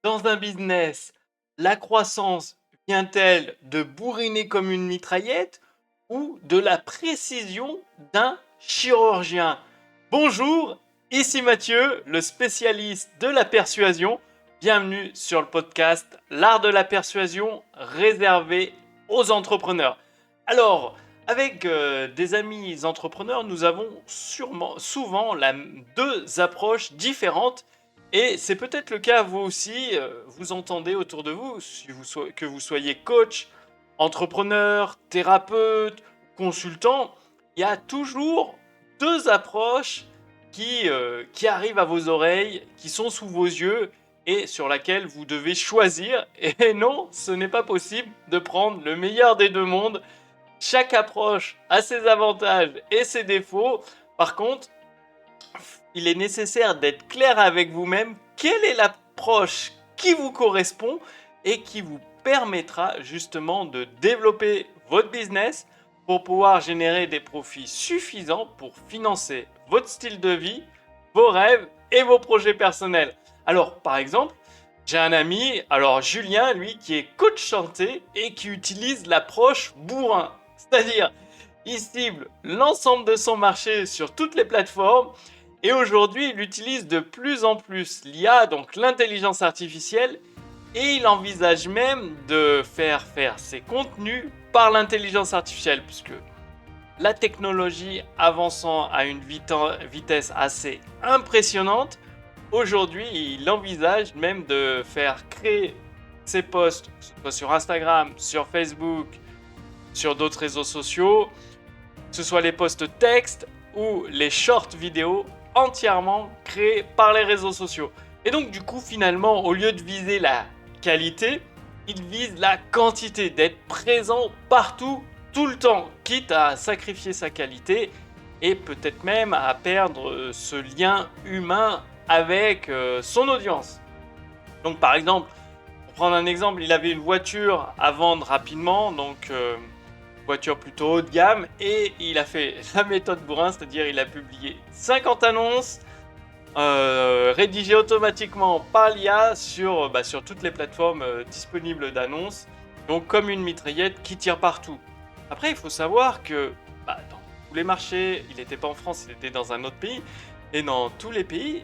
dans un business, la croissance vient-elle de bourriner comme une mitraillette ou de la précision d'un chirurgien? Bonjour, ici Mathieu, le spécialiste de la persuasion. Bienvenue sur le podcast L'art de la persuasion réservé aux entrepreneurs. Alors, avec des amis entrepreneurs, nous avons souvent deux approches différentes et c'est peut-être le cas vous aussi, vous entendez autour de vous, que vous soyez coach, entrepreneur, thérapeute, consultant, il y a toujours deux approches qui arrivent à vos oreilles, qui sont sous vos yeux et sur laquelle vous devez choisir. Et non, ce n'est pas possible de prendre le meilleur des deux mondes. Chaque approche a ses avantages et ses défauts. Par contre, il est nécessaire d'être clair avec vous-même. Quelle est l'approche qui vous correspond et qui vous permettra justement de développer votre business pour pouvoir générer des profits suffisants pour financer votre style de vie, vos rêves et vos projets personnels. Alors, par exemple, j'ai un ami, alors Julien, lui, qui est coach santé et qui utilise l'approche bourrin. C'est-à-dire, il cible l'ensemble de son marché sur toutes les plateformes et aujourd'hui, il utilise de plus en plus l'IA, donc l'intelligence artificielle, et il envisage même de faire ses contenus par l'intelligence artificielle, puisque la technologie avançant à une vitesse assez impressionnante, aujourd'hui, il envisage même de faire créer ses posts, que ce soit sur Instagram, sur Facebook, sur d'autres réseaux sociaux, que ce soit les posts texte ou les shorts vidéos entièrement créés par les réseaux sociaux. Et donc du coup, finalement, au lieu de viser la qualité, il vise la quantité, d'être présent partout, tout le temps, quitte à sacrifier sa qualité et peut-être même à perdre ce lien humain avec son audience. Donc par exemple, pour prendre un exemple, il avait une voiture à vendre rapidement, donc voiture plutôt haut de gamme, et il a fait la méthode bourrin, c'est-à-dire il a publié 50 annonces rédigées automatiquement par l'IA sur toutes les plateformes disponibles d'annonces, donc comme une mitraillette qui tire partout. Après, il faut savoir que dans tous les marchés, il n'était pas en France, il était dans un autre pays, et dans tous les pays,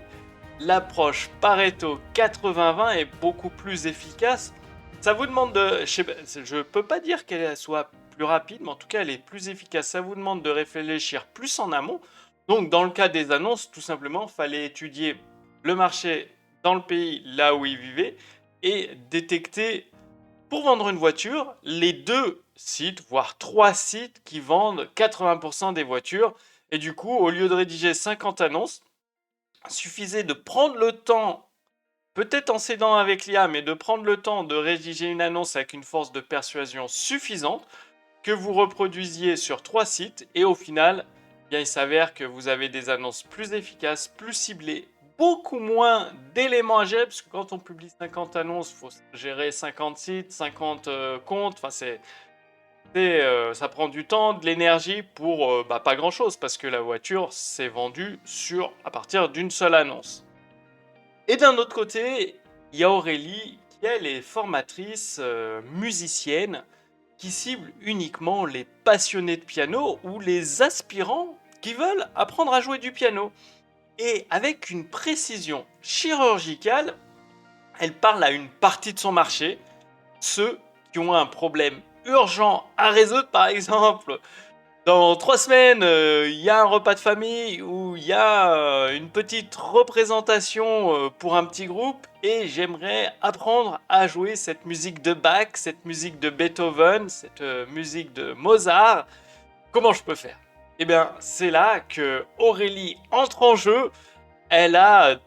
l'approche Pareto 80-20 est beaucoup plus efficace. Ça vous demande de... Je peux pas dire qu'elle soit plus rapide, mais en tout cas, elle est plus efficace. Ça vous demande de réfléchir plus en amont. Donc, dans le cas des annonces, tout simplement, il fallait étudier le marché dans le pays là où il vivait et détecter, pour vendre une voiture, les deux sites, voire trois sites qui vendent 80% des voitures. Et du coup, au lieu de rédiger 50 annonces, il suffisait de prendre le temps, peut-être en s'aidant avec l'IA, mais de prendre le temps de rédiger une annonce avec une force de persuasion suffisante que vous reproduisiez sur trois sites et au final, bien, il s'avère que vous avez des annonces plus efficaces, plus ciblées, beaucoup moins d'éléments à gérer, parce que quand on publie 50 annonces, il faut gérer 50 sites, 50 comptes, enfin ça prend du temps, de l'énergie pour pas grand-chose, parce que la voiture s'est vendue à partir d'une seule annonce. Et d'un autre côté, il y a Aurélie, qui elle est formatrice musicienne, qui cible uniquement les passionnés de piano ou les aspirants qui veulent apprendre à jouer du piano. Et avec une précision chirurgicale, elle parle à une partie de son marché, ceux qui ont un problème urgent à résoudre, par exemple. Dans 3 semaines, il y a un repas de famille où il y a une petite représentation pour un petit groupe et j'aimerais apprendre à jouer cette musique de Bach, cette musique de Beethoven, cette musique de Mozart. Comment je peux faire? Eh bien, c'est là que Aurélie entre en jeu. Elle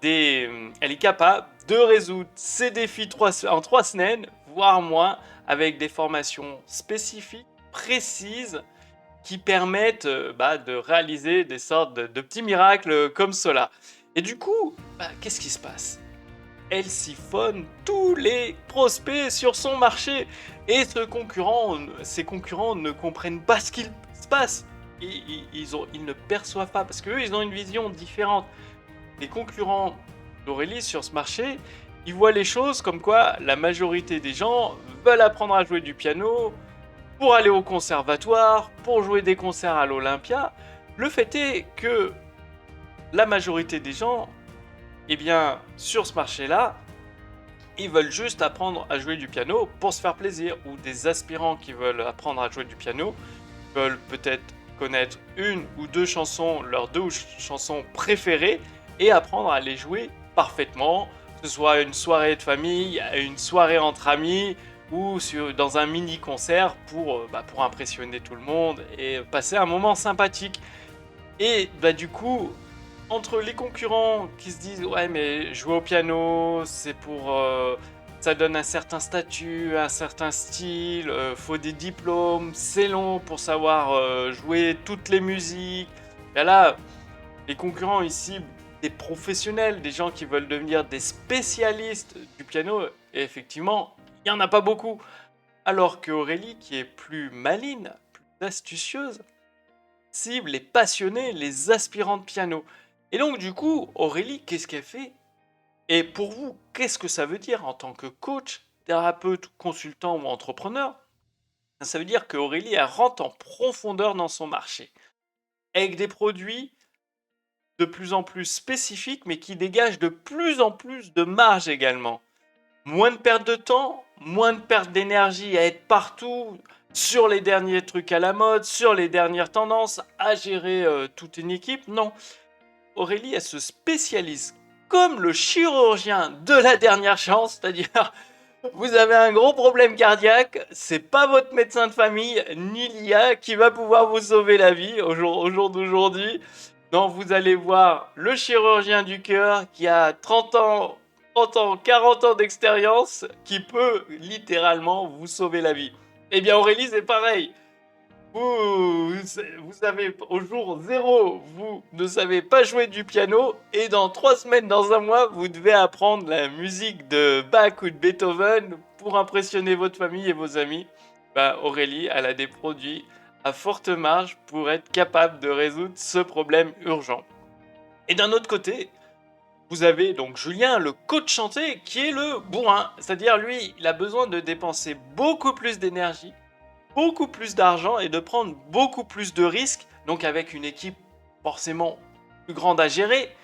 est capable de résoudre ces défis en 3 semaines, voire moins, avec des formations spécifiques, précises, qui permettent de réaliser des sortes de petits miracles comme cela. Et du coup, qu'est-ce qui se passe? Elle siphonne tous les prospects sur son marché et ses concurrents ne comprennent pas ce qu'il se passe. Ils ne perçoivent pas parce qu'eux, ils ont une vision différente. Les concurrents d'Aurélie sur ce marché, il voit les choses comme quoi la majorité des gens veulent apprendre à jouer du piano pour aller au conservatoire, pour jouer des concerts à l'Olympia. Le fait est que la majorité des gens, eh bien, sur ce marché-là, ils veulent juste apprendre à jouer du piano pour se faire plaisir, ou des aspirants qui veulent apprendre à jouer du piano veulent peut-être connaître une ou deux chansons, leurs deux chansons préférées, et apprendre à les jouer parfaitement, que ce soit une soirée de famille, une soirée entre amis, ou dans un mini-concert pour impressionner tout le monde et passer un moment sympathique. Et du coup, entre les concurrents qui se disent ouais mais jouer au piano c'est ça donne un certain statut, un certain style, faut des diplômes, c'est long pour savoir jouer toutes les musiques. Et là, les concurrents ici, des professionnels, des gens qui veulent devenir des spécialistes du piano, et effectivement, il n'y en a pas beaucoup. Alors que Aurélie, qui est plus maligne, plus astucieuse, cible les passionnés, les aspirants de piano. Et donc du coup, Aurélie, qu'est-ce qu'elle fait? Et pour vous, qu'est-ce que ça veut dire en tant que coach, thérapeute, consultant ou entrepreneur? Ça veut dire qu'Aurélie, elle rentre en profondeur dans son marché, avec des produits de plus en plus spécifiques, mais qui dégagent de plus en plus de marge également. Moins de perte de temps, moins de perte d'énergie à être partout, sur les derniers trucs à la mode, sur les dernières tendances, à gérer toute une équipe. Non, Aurélie, elle se spécialise comme le chirurgien de la dernière chance, c'est-à-dire vous avez un gros problème cardiaque, c'est pas votre médecin de famille ni l'IA qui va pouvoir vous sauver la vie au jour d'aujourd'hui. Non, vous allez voir le chirurgien du cœur qui a 30 ans, 40 ans d'expérience, qui peut littéralement vous sauver la vie. Eh bien Aurélie, c'est pareil. Vous savez, au jour zéro, vous ne savez pas jouer du piano, et dans 3 semaines, dans un mois, vous devez apprendre la musique de Bach ou de Beethoven pour impressionner votre famille et vos amis. Aurélie, elle a des produits à forte marge pour être capable de résoudre ce problème urgent. Et d'un autre côté, vous avez donc Julien, le coach chanté, qui est le bourrin. C'est-à-dire, lui, il a besoin de dépenser beaucoup plus d'énergie, beaucoup plus d'argent et de prendre beaucoup plus de risques, donc avec une équipe forcément plus grande à gérer,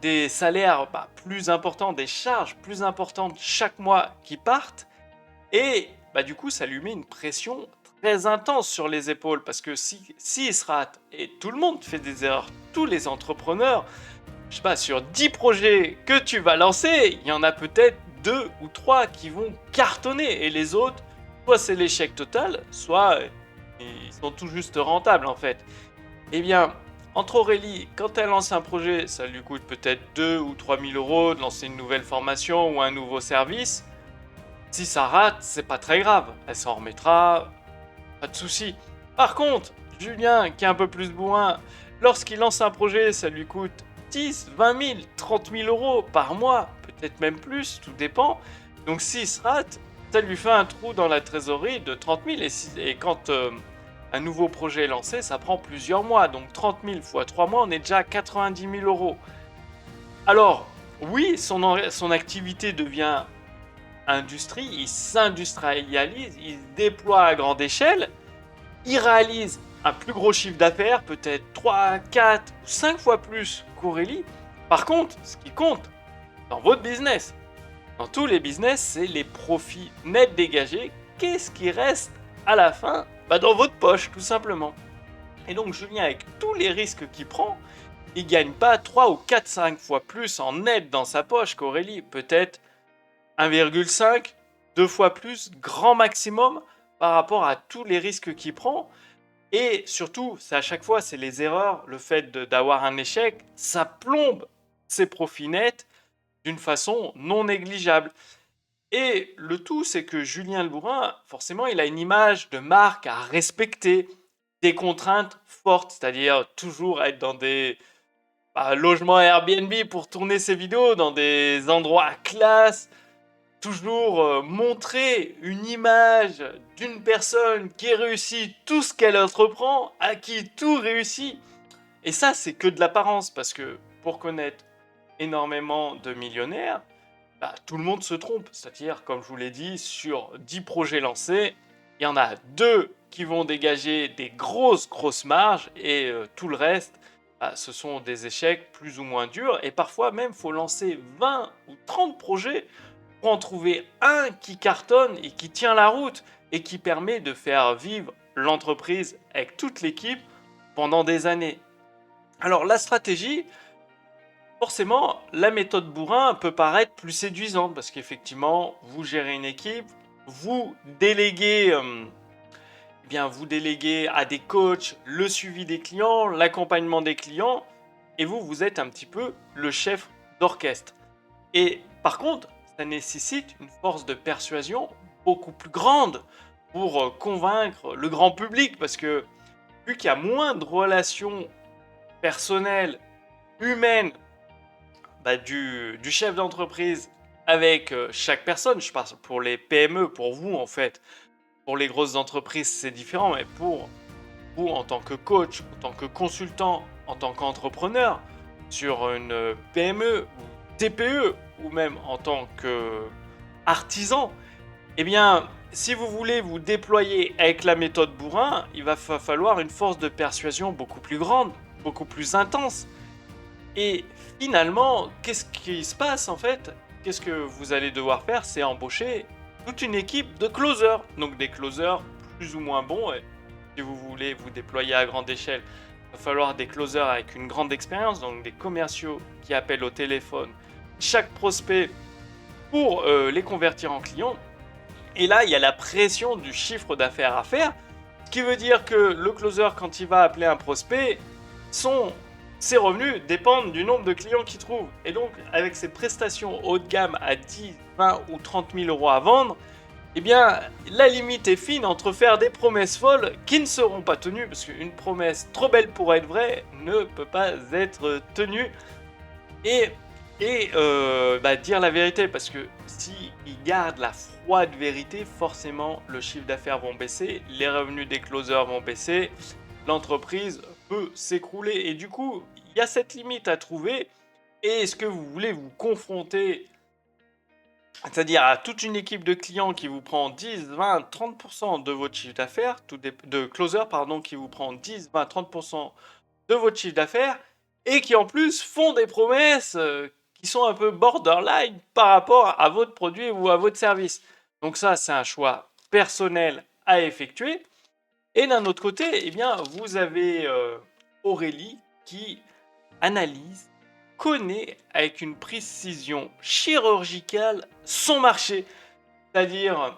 des salaires plus importants, des charges plus importantes chaque mois qui partent, et du coup ça lui met une pression très intense sur les épaules, parce que si il se rate, et tout le monde fait des erreurs, tous les entrepreneurs, je sais pas, sur 10 projets que tu vas lancer, il y en a peut-être 2 ou 3 qui vont cartonner, et les autres, soit c'est l'échec total, soit ils sont tout juste rentables en fait. Eh bien, entre Aurélie, quand elle lance un projet, ça lui coûte peut-être 2 ou 3 000 euros de lancer une nouvelle formation ou un nouveau service. Si ça rate, c'est pas très grave, elle s'en remettra, pas de souci. Par contre, Julien, qui est un peu plus bourrin, lorsqu'il lance un projet, ça lui coûte 10, 20 000, 30 000 euros par mois, peut-être même plus, tout dépend. Donc s'il se rate, ça lui fait un trou dans la trésorerie de 30 000. Et quand un nouveau projet est lancé, ça prend plusieurs mois. Donc 30 000 fois 3 mois, on est déjà à 90 000 euros. Alors, oui, son activité devient industrie, il s'industrialise, il se déploie à grande échelle, il réalise un plus gros chiffre d'affaires, peut-être 3, 4 ou 5 fois plus qu'Aurélie. Par contre, ce qui compte dans votre business, dans tous les business, c'est les profits nets dégagés. Qu'est-ce qui reste à la fin? Dans votre poche, tout simplement. Et donc Julien, avec tous les risques qu'il prend, il gagne pas 3 ou 4, 5 fois plus en net dans sa poche qu'Aurélie. Peut-être 1,5, 2 fois plus, grand maximum, par rapport à tous les risques qu'il prend. Et surtout, c'est à chaque fois, c'est les erreurs, le fait d'avoir un échec, ça plombe ses profits nets d'une façon non négligeable. Et le tout, c'est que Julien Le Bourrin, forcément, il a une image de marque à respecter, des contraintes fortes, c'est-à-dire toujours être dans des logements Airbnb pour tourner ses vidéos, dans des endroits classe, toujours montrer une image d'une personne qui réussit tout ce qu'elle entreprend, à qui tout réussit. Et ça, c'est que de l'apparence, parce que pour connaître énormément de millionnaires, tout le monde se trompe. C'est-à-dire, comme je vous l'ai dit, sur 10 projets lancés, il y en a 2 qui vont dégager des grosses marges et tout le reste, ce sont des échecs plus ou moins durs. Et parfois même, il faut lancer 20 ou 30 projets pour en trouver un qui cartonne et qui tient la route et qui permet de faire vivre l'entreprise avec toute l'équipe pendant des années. Alors la stratégie, forcément, la méthode bourrin peut paraître plus séduisante parce qu'effectivement, vous gérez une équipe, vous déléguez, vous déléguez à des coachs le suivi des clients, l'accompagnement des clients, et vous êtes un petit peu le chef d'orchestre. Et par contre, ça nécessite une force de persuasion beaucoup plus grande pour convaincre le grand public parce que vu qu'il y a moins de relations personnelles, humaines, du chef d'entreprise avec chaque personne, je parle pour les PME, pour vous en fait. Pour les grosses entreprises, c'est différent, mais pour vous en tant que coach, en tant que consultant, en tant qu'entrepreneur, sur une PME ou TPE, ou même en tant qu'artisan, eh bien, si vous voulez vous déployer avec la méthode bourrin, il va falloir une force de persuasion beaucoup plus grande, beaucoup plus intense. Et finalement, qu'est-ce qui se passe en fait? Qu'est-ce que vous allez devoir faire? C'est embaucher toute une équipe de closers. Donc des closers plus ou moins bons. Et si vous voulez vous déployer à grande échelle, il va falloir des closers avec une grande expérience, donc des commerciaux qui appellent au téléphone chaque prospect pour les convertir en clients. Et là, il y a la pression du chiffre d'affaires à faire, ce qui veut dire que le closer, quand il va appeler un prospect, ses revenus dépendent du nombre de clients qu'il trouve. Et donc, avec ses prestations haut de gamme à 10, 20 ou 30 000 euros à vendre, eh bien, la limite est fine entre faire des promesses folles qui ne seront pas tenues, parce qu'une promesse trop belle pour être vraie ne peut pas être tenue, et dire la vérité, parce que s'il garde la froide vérité, forcément, le chiffre d'affaires vont baisser, les revenus des closers vont baisser, l'entreprise peut s'écrouler. Et du coup, il y a cette limite à trouver. Et est-ce que vous voulez vous confronter, c'est-à-dire à toute une équipe de clients qui vous prend 10, 20, 30% de votre chiffre d'affaires, de closers, pardon, qui vous prend 10, 20, 30% de votre chiffre d'affaires, et qui en plus font des promesses qui sont un peu borderline par rapport à votre produit ou à votre service. Donc ça, c'est un choix personnel à effectuer. Et d'un autre côté, eh bien, vous avez Aurélie qui analyse, connaît avec une précision chirurgicale son marché. C'est-à-dire,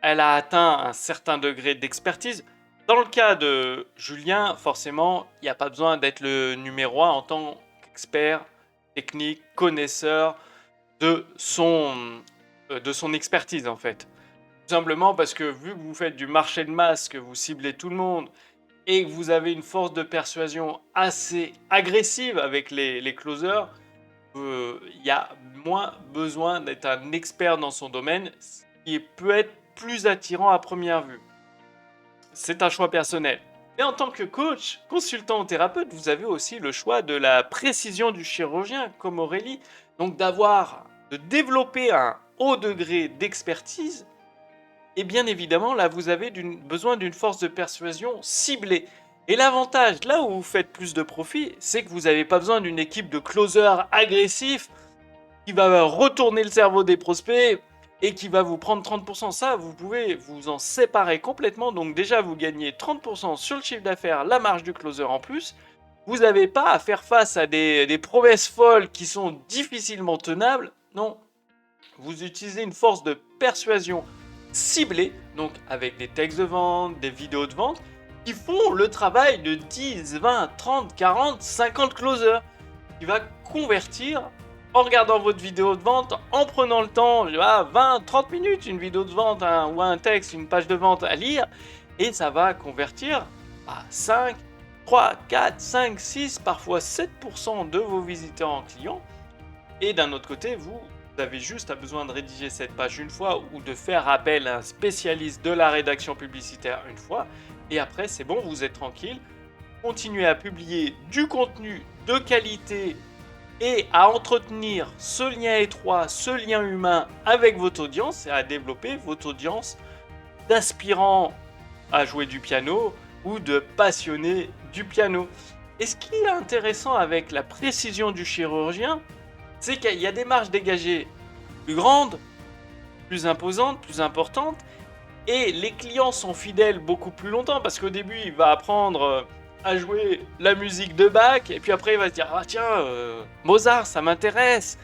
elle a atteint un certain degré d'expertise. Dans le cas de Julien, forcément, il n'y a pas besoin d'être le numéro 1 en tant qu'expert technique, connaisseur de son expertise en fait. Tout simplement parce que vu que vous faites du marché de masse, que vous ciblez tout le monde et que vous avez une force de persuasion assez agressive avec les closers, il y a moins besoin d'être un expert dans son domaine, ce qui peut être plus attirant à première vue. C'est un choix personnel. Et en tant que coach, consultant ou thérapeute, vous avez aussi le choix de la précision du chirurgien, comme Aurélie. Donc de développer un haut degré d'expertise. Et bien évidemment, là, vous avez besoin d'une force de persuasion ciblée. Et l'avantage, là où vous faites plus de profit, c'est que vous n'avez pas besoin d'une équipe de closers agressifs qui va retourner le cerveau des prospects et qui va vous prendre 30%. Ça, vous pouvez vous en séparer complètement. Donc déjà, vous gagnez 30% sur le chiffre d'affaires, la marge du closer en plus. Vous n'avez pas à faire face à des promesses folles qui sont difficilement tenables. Non, vous utilisez une force de persuasion ciblée, donc avec des textes de vente, des vidéos de vente, qui font le travail de 10, 20, 30, 40, 50 closers, qui va convertir en regardant votre vidéo de vente, en prenant le temps, 20, 30 minutes, une vidéo de vente ou un texte, une page de vente à lire, et ça va convertir à 5, 3, 4, 5, 6, parfois 7% de vos visiteurs en clients. Et d'un autre côté, vous avez juste besoin de rédiger cette page une fois ou de faire appel à un spécialiste de la rédaction publicitaire une fois. Et après, c'est bon, vous êtes tranquille. Continuez à publier du contenu de qualité et à entretenir ce lien étroit, ce lien humain avec votre audience et à développer votre audience d'aspirants à jouer du piano ou de passionnés du piano. Et ce qui est intéressant avec la précision du chirurgien, c'est qu'il y a des marges dégagées plus grandes, plus imposantes, plus importantes, et les clients sont fidèles beaucoup plus longtemps parce qu'au début, il va apprendre à jouer la musique de Bach, et puis après, il va se dire ah tiens, Mozart, ça m'intéresse.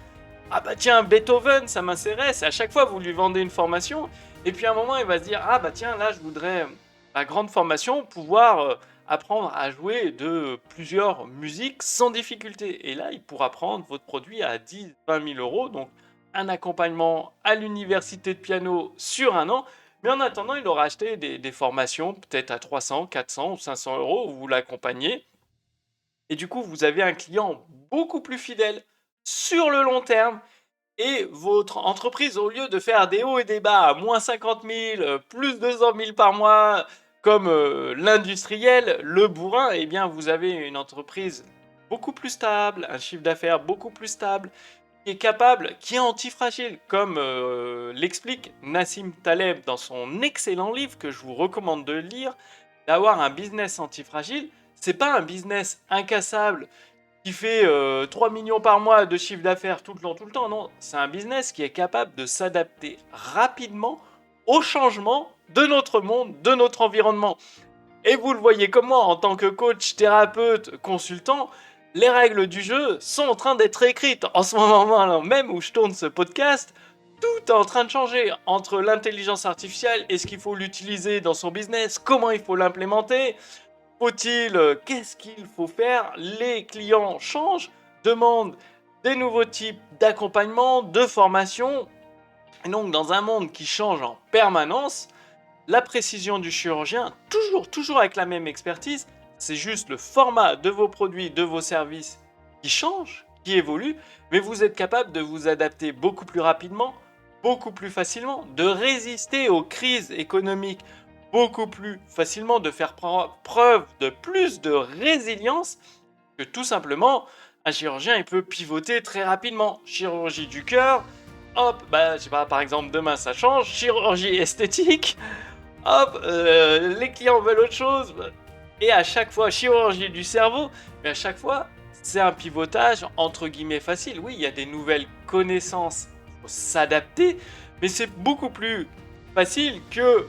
Ah bah tiens, Beethoven, ça m'intéresse. Et à chaque fois, vous lui vendez une formation, et puis à un moment, il va se dire ah bah tiens, là, je voudrais la grande formation, pouvoir apprendre à jouer de plusieurs musiques sans difficulté. Et là, il pourra prendre votre produit à 10, 20 000 euros, donc un accompagnement à l'université de piano sur un an. Mais en attendant, il aura acheté des formations peut-être à 300, 400 ou 500 euros où vous l'accompagnez. Et du coup, vous avez un client beaucoup plus fidèle sur le long terme. Et votre entreprise, au lieu de faire des hauts et des bas à moins 50 000, plus 200 000 par mois, comme l'industriel, le bourrin, eh bien, vous avez une entreprise beaucoup plus stable, un chiffre d'affaires beaucoup plus stable, qui est capable, qui est antifragile, comme l'explique Nassim Taleb dans son excellent livre que je vous recommande de lire, d'avoir un business antifragile. C'est pas un business incassable qui fait 3 millions par mois de chiffre d'affaires tout le temps, non. C'est un business qui est capable de s'adapter rapidement au changement de notre monde, de notre environnement. Et vous le voyez comme moi, en tant que coach, thérapeute, consultant, les règles du jeu sont en train d'être écrites. En ce moment même où je tourne ce podcast, tout est en train de changer entre l'intelligence artificielle et ce qu'il faut l'utiliser dans son business, comment il faut l'implémenter, qu'est-ce qu'il faut faire. Les clients changent, demandent des nouveaux types d'accompagnement, de formation. Et donc dans un monde qui change en permanence, la précision du chirurgien, toujours avec la même expertise, c'est juste le format de vos produits, de vos services qui change, qui évolue, mais vous êtes capable de vous adapter beaucoup plus rapidement, beaucoup plus facilement, de résister aux crises économiques beaucoup plus facilement, de faire preuve de plus de résilience que tout simplement un chirurgien il peut pivoter très rapidement. Chirurgie du cœur, hop, bah je sais pas, par exemple demain ça change, chirurgie esthétique, hop, les clients veulent autre chose, et à chaque fois, chirurgie du cerveau, mais à chaque fois, c'est un pivotage entre guillemets facile. Oui, il y a des nouvelles connaissances, il faut s'adapter, mais c'est beaucoup plus facile que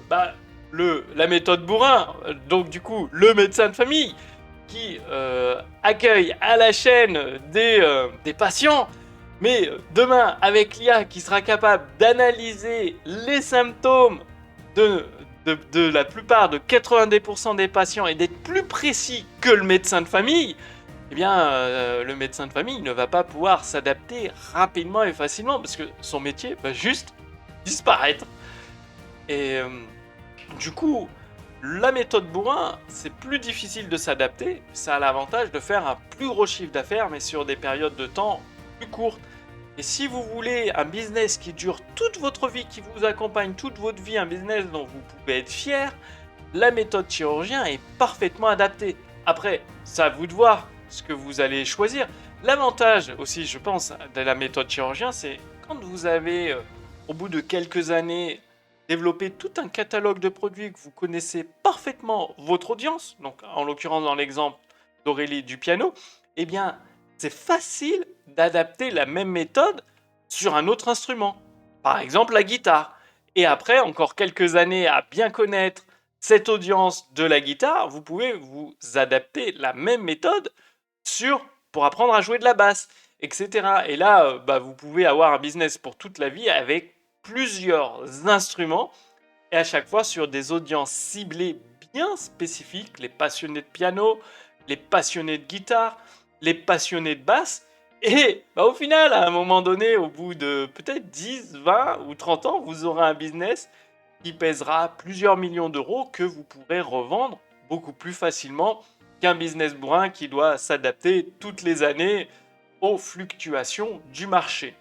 la méthode bourrin, donc du coup, le médecin de famille, qui accueille à la chaîne des patients, mais demain, avec l'IA qui sera capable d'analyser les symptômes de la plupart de 90% des patients et d'être plus précis que le médecin de famille, eh bien, le médecin de famille ne va pas pouvoir s'adapter rapidement et facilement parce que son métier va juste disparaître. Et du coup, la méthode bourrin, c'est plus difficile de s'adapter. Ça a l'avantage de faire un plus gros chiffre d'affaires, mais sur des périodes de temps plus courtes. Et si vous voulez un business qui dure toute votre vie, qui vous accompagne toute votre vie, un business dont vous pouvez être fier, la méthode chirurgien est parfaitement adaptée. Après, c'est à vous de voir ce que vous allez choisir. L'avantage aussi, je pense, de la méthode chirurgien, c'est quand vous avez, au bout de quelques années, développé tout un catalogue de produits que vous connaissez parfaitement votre audience, donc en l'occurrence dans l'exemple d'Aurélie du piano, eh bien, c'est facile d'adapter la même méthode sur un autre instrument, par exemple la guitare. Et après, encore quelques années à bien connaître cette audience de la guitare, vous pouvez vous adapter la même méthode pour apprendre à jouer de la basse, etc. Et là, vous pouvez avoir un business pour toute la vie avec plusieurs instruments et à chaque fois sur des audiences ciblées bien spécifiques, les passionnés de piano, les passionnés de guitare, les passionnés de basse. Et au final, à un moment donné, au bout de peut-être 10, 20 ou 30 ans, vous aurez un business qui pèsera plusieurs millions d'euros que vous pourrez revendre beaucoup plus facilement qu'un business bourrin qui doit s'adapter toutes les années aux fluctuations du marché.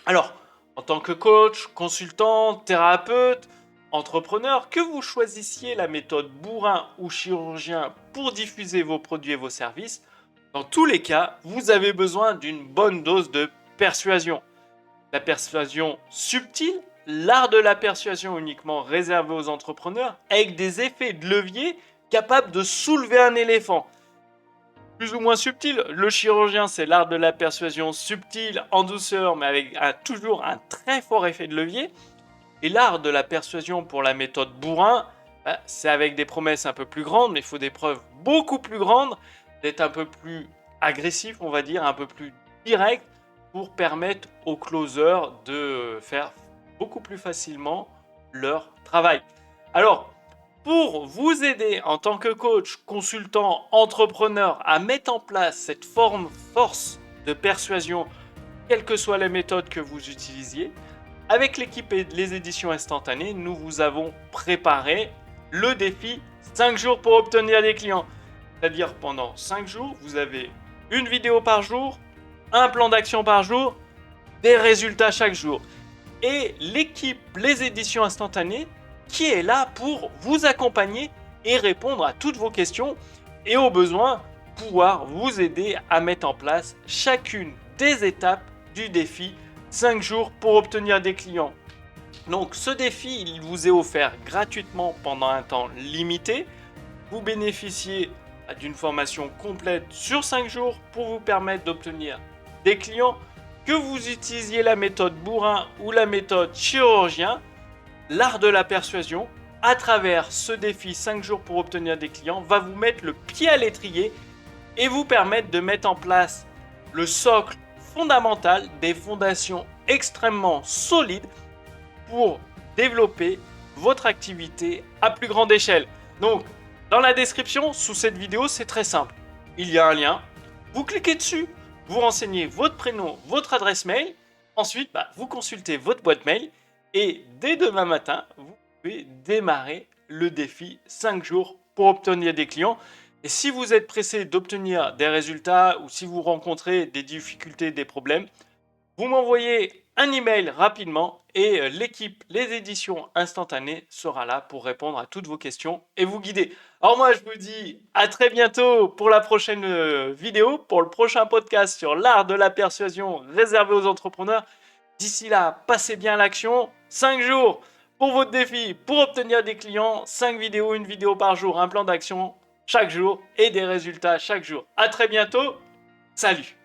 Alors, en tant que coach, consultant, thérapeute, entrepreneur, que vous choisissiez la méthode bourrin ou chirurgien pour diffuser vos produits et vos services, Dans tous les cas, vous avez besoin d'une bonne dose de persuasion. La persuasion subtile, l'art de la persuasion uniquement réservé aux entrepreneurs, avec des effets de levier capables de soulever un éléphant. Plus ou moins subtil, le chirurgien, c'est l'art de la persuasion subtile, en douceur, mais avec toujours un très fort effet de levier. Et l'art de la persuasion pour la méthode bourrin, c'est avec des promesses un peu plus grandes, mais il faut des preuves beaucoup plus grandes, d'être un peu plus agressif, on va dire, un peu plus direct, pour permettre aux closers de faire beaucoup plus facilement leur travail. Alors, pour vous aider en tant que coach, consultant, entrepreneur à mettre en place cette force de persuasion, quelle que soit la méthode que vous utilisiez, avec l'équipe et les éditions instantanées, nous vous avons préparé le défi 5 jours pour obtenir des clients. C'est-à-dire pendant 5 jours, vous avez une vidéo par jour, un plan d'action par jour, des résultats chaque jour. Et l'équipe, les éditions instantanées, qui est là pour vous accompagner et répondre à toutes vos questions et au besoin pouvoir vous aider à mettre en place chacune des étapes du défi 5 jours pour obtenir des clients. Donc ce défi, il vous est offert gratuitement pendant un temps limité. Vous bénéficiez d'une formation complète sur 5 jours pour vous permettre d'obtenir des clients. Que vous utilisiez la méthode bourrin ou la méthode chirurgien, l'art de la persuasion, à travers ce défi 5 jours pour obtenir des clients, va vous mettre le pied à l'étrier et vous permettre de mettre en place le socle fondamental, des fondations extrêmement solides pour développer votre activité à plus grande échelle. Donc, dans la description, sous cette vidéo, c'est très simple. Il y a un lien, vous cliquez dessus, vous renseignez votre prénom, votre adresse mail, ensuite, vous consultez votre boîte mail et dès demain matin, vous pouvez démarrer le défi 5 jours pour obtenir des clients. Et si vous êtes pressé d'obtenir des résultats ou si vous rencontrez des difficultés, des problèmes, vous m'envoyez un email rapidement et l'équipe, les éditions instantanées sera là pour répondre à toutes vos questions et vous guider. Alors moi, je vous dis à très bientôt pour la prochaine vidéo, pour le prochain podcast sur l'art de la persuasion réservé aux entrepreneurs. D'ici là, passez bien à l'action. 5 jours pour votre défi, pour obtenir des clients. 5 vidéos, une vidéo par jour, un plan d'action chaque jour et des résultats chaque jour. À très bientôt. Salut!